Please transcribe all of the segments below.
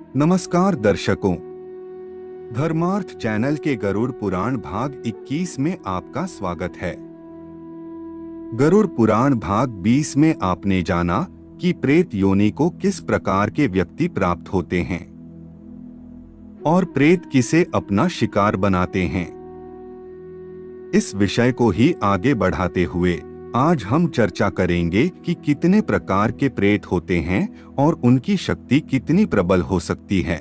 नमस्कार दर्शकों, धर्मार्थ चैनल के गरुड़ पुराण भाग 21 में आपका स्वागत है। गरुड़ पुराण भाग 20 में आपने जाना कि प्रेत योनि को किस प्रकार के व्यक्ति प्राप्त होते हैं और प्रेत किसे अपना शिकार बनाते हैं। इस विषय को ही आगे बढ़ाते हुए आज हम चर्चा करेंगे कि कितने प्रकार के प्रेत होते हैं और उनकी शक्ति कितनी प्रबल हो सकती है।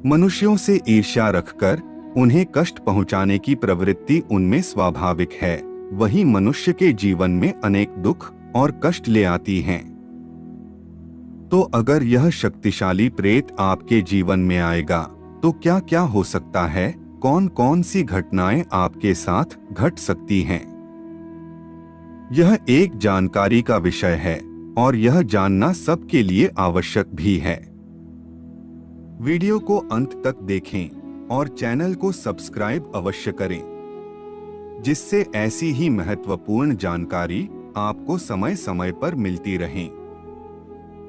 मनुष्यों से ईर्ष्या रखकर उन्हें कष्ट पहुंचाने की प्रवृत्ति उनमें स्वाभाविक है, वही मनुष्य के जीवन में अनेक दुख और कष्ट ले आती हैं। तो अगर यह शक्तिशाली प्रेत आपके जीवन में आएगा तो क्या क्या हो सकता है, कौन कौन सी घटनाएं आपके साथ घट सकती हैं। यह एक जानकारी का विषय है और यह जानना सबके लिए आवश्यक भी है। वीडियो को अंत तक देखें और चैनल को सब्सक्राइब अवश्य करें, जिससे ऐसी ही महत्वपूर्ण जानकारी आपको समय समय पर मिलती रहे।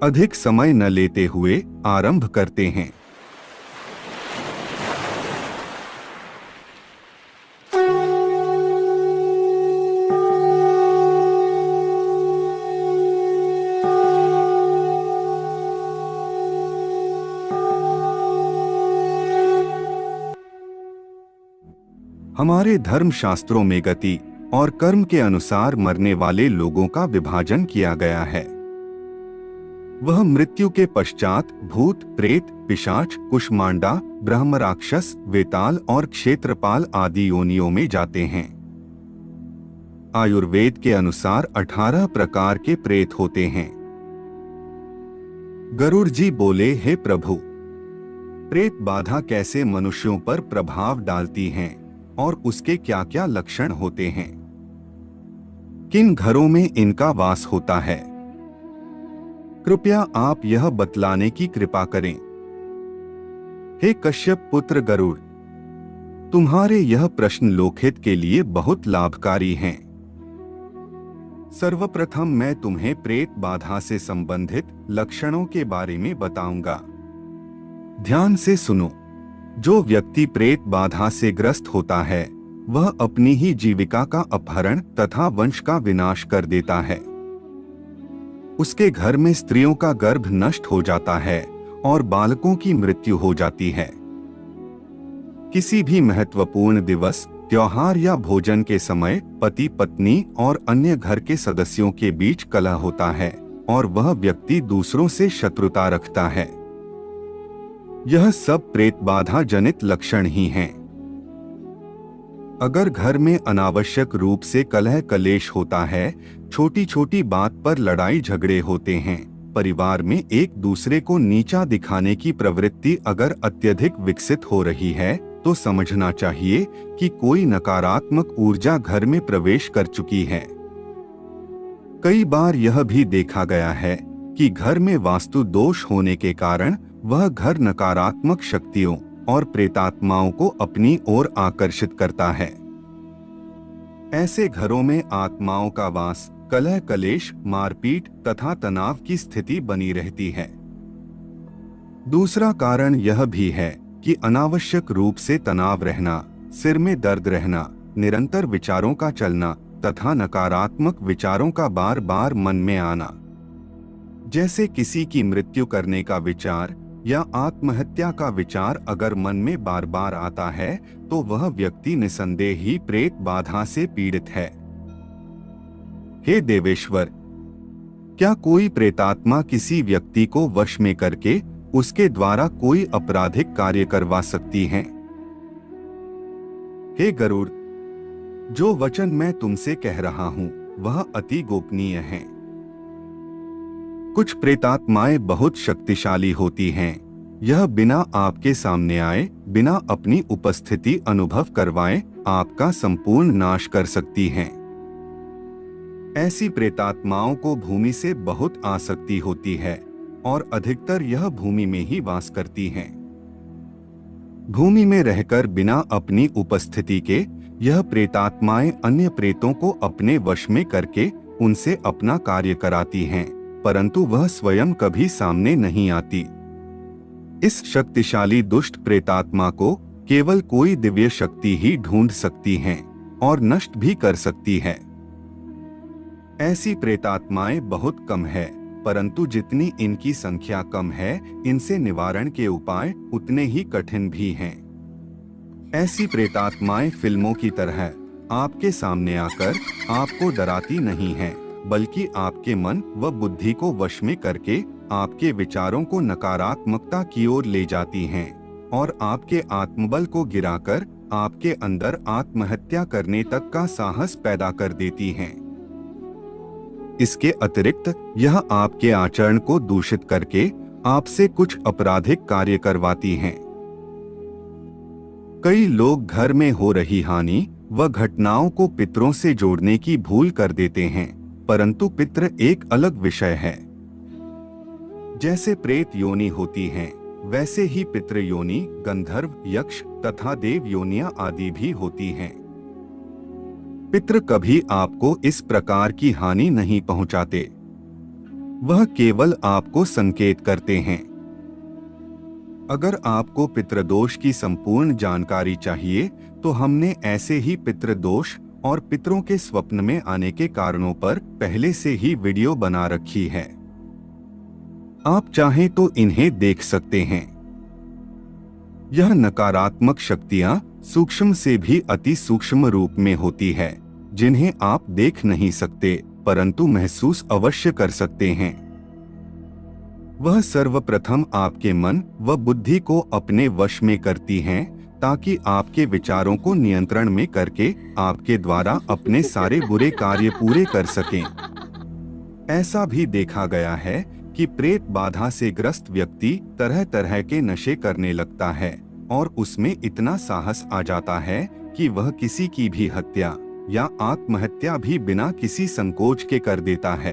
अधिक समय न लेते हुए आरंभ करते हैं। हमारे धर्म शास्त्रों में गति और कर्म के अनुसार मरने वाले लोगों का विभाजन किया गया है। वह मृत्यु के पश्चात भूत, प्रेत, पिशाच, कुष्मांडा, ब्रह्म राक्षस, वेताल और क्षेत्रपाल आदि योनियों में जाते हैं। आयुर्वेद के अनुसार 18 प्रकार के प्रेत होते हैं। गरुड़ जी बोले, हे प्रभु, प्रेत बाधा कैसे मनुष्यों पर प्रभाव डालती हैं और उसके क्या क्या लक्षण होते हैं, किन घरों में इनका वास होता है, कृपया आप यह बतलाने की कृपा करें। हे कश्यप पुत्र गरुड़, तुम्हारे यह प्रश्न लोकहित के लिए बहुत लाभकारी हैं। सर्वप्रथम मैं तुम्हें प्रेत बाधा से संबंधित लक्षणों के बारे में बताऊंगा। ध्यान से सुनो। जो व्यक्ति प्रेत बाधा से ग्रस्त होता है वह अपनी ही जीविका का अपहरण तथा वंश का विनाश कर देता है। उसके घर में स्त्रियों का गर्भ नष्ट हो जाता है और बालकों की मृत्यु हो जाती है। किसी भी महत्वपूर्ण दिवस, त्योहार या भोजन के समय पति पत्नी और अन्य घर के सदस्यों के बीच कलह होता है और वह व्यक्ति दूसरों से शत्रुता रखता है। यह सब प्रेत बाधा जनित लक्षण ही हैं। अगर घर में अनावश्यक रूप से कलह कलेश होता है, छोटी छोटी बात पर लड़ाई झगड़े होते हैं, परिवार में एक दूसरे को नीचा दिखाने की प्रवृत्ति अगर अत्यधिक विकसित हो रही है, तो समझना चाहिए कि कोई नकारात्मक ऊर्जा घर में प्रवेश कर चुकी है। कई बार यह भी देखा गया है कि घर में वास्तु दोष होने के कारण वह घर नकारात्मक शक्तियों और प्रेतात्माओं को अपनी ओर आकर्षित करता है। ऐसे घरों में आत्माओं का वास, कलह कलेश, मारपीट तथा तनाव की स्थिति बनी रहती है। दूसरा कारण यह भी है कि अनावश्यक रूप से तनाव रहना, सिर में दर्द रहना, निरंतर विचारों का चलना तथा नकारात्मक विचारों का बार बार मन में आना, जैसे किसी की मृत्यु करने का विचार या आत्महत्या का विचार अगर मन में बार बार आता है तो वह व्यक्ति निसंदेह ही प्रेत बाधा से पीड़ित है। हे देवेश्वर, क्या कोई प्रेतात्मा किसी व्यक्ति को वश में करके उसके द्वारा कोई आपराधिक कार्य करवा सकती है? हे गरुड़, जो वचन मैं तुमसे कह रहा हूं वह अति गोपनीय है। कुछ प्रेतात्माएं बहुत शक्तिशाली होती हैं। यह बिना आपके सामने आए, बिना अपनी उपस्थिति अनुभव करवाए आपका संपूर्ण नाश कर सकती हैं। ऐसी प्रेतात्माओं को भूमि से बहुत आसक्ति होती है और अधिकतर यह भूमि में ही वास करती हैं। भूमि में रहकर बिना अपनी उपस्थिति के यह प्रेतात्माएं अन्य प्रेतों को अपने वश में करके उनसे अपना कार्य कराती हैं, परंतु वह स्वयं कभी सामने नहीं आती। इस शक्तिशाली दुष्ट प्रेतात्मा को केवल कोई दिव्य शक्ति ही ढूंढ सकती है और नष्ट भी कर सकती है। ऐसी प्रेतात्माएं बहुत कम है, परंतु जितनी इनकी संख्या कम है, इनसे निवारण के उपाय उतने ही कठिन भी हैं। ऐसी प्रेतात्माएं फिल्मों की तरह आपके सामने आकर आपको डराती नहीं हैं, बल्कि आपके मन व बुद्धि को वश में करके आपके विचारों को नकारात्मकता की ओर ले जाती हैं और आपके आत्मबल को गिराकर आपके अंदर आत्महत्या करने तक का साहस पैदा कर देती हैं। इसके अतिरिक्त यह आपके आचरण को दूषित करके आपसे कुछ आपराधिक कार्य करवाती हैं। कई लोग घर में हो रही हानि व घटनाओं को पितरों से जोड़ने की भूल कर देते हैं, परंतु पितृ एक अलग विषय है। जैसे प्रेत योनि होती हैं, वैसे ही पितृ योनि गंधर्व, यक्ष तथा देव योनियां आदि भी होती हैं। पितृ कभी आपको इस प्रकार की हानि नहीं पहुंचाते, वह केवल आपको संकेत करते हैं। अगर आपको पितृदोष की संपूर्ण जानकारी चाहिए तो हमने ऐसे ही पितृदोष और पितरों के स्वप्न में आने के कारणों पर पहले से ही वीडियो बना रखी है, आप चाहें तो इन्हें देख सकते हैं। यह नकारात्मक शक्तियां सूक्ष्म से भी अति सूक्ष्म रूप में होती है, जिन्हें आप देख नहीं सकते परंतु महसूस अवश्य कर सकते हैं। वह सर्वप्रथम आपके मन व बुद्धि को अपने वश में करती हैं, ताकि आपके विचारों को नियंत्रण में करके आपके द्वारा अपने सारे बुरे कार्य पूरे कर सकें। ऐसा भी देखा गया है कि प्रेत बाधा से ग्रस्त व्यक्ति तरह तरह के नशे करने लगता है और उसमें इतना साहस आ जाता है कि वह किसी की भी हत्या या आत्महत्या भी बिना किसी संकोच के कर देता है।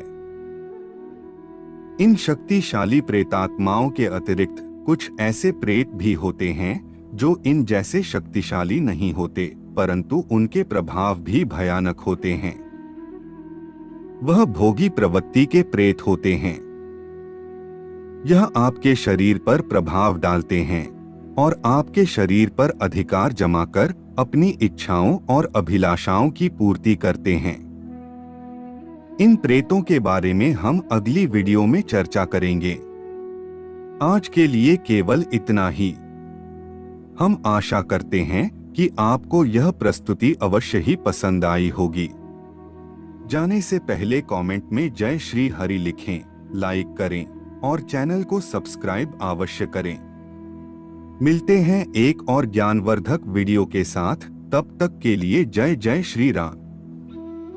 इन शक्तिशाली प्रेतात्माओं के अतिरिक्त कुछ ऐसे प्रेत भी होते हैं जो इन जैसे शक्तिशाली नहीं होते, परंतु उनके प्रभाव भी भयानक होते हैं। वह भोगी प्रवृत्ति के प्रेत होते हैं। यह आपके शरीर पर प्रभाव डालते हैं और आपके शरीर पर अधिकार जमाकर अपनी इच्छाओं और अभिलाषाओं की पूर्ति करते हैं। इन प्रेतों के बारे में हम अगली वीडियो में चर्चा करेंगे। आज के लिए केवल इतना ही। हम आशा करते हैं कि आपको यह प्रस्तुति अवश्य ही पसंद आई होगी। जाने से पहले कमेंट में जय श्री हरि लिखें, लाइक करें और चैनल को सब्सक्राइब अवश्य करें। मिलते हैं एक और ज्ञानवर्धक वीडियो के साथ, तब तक के लिए जय जय श्री राम।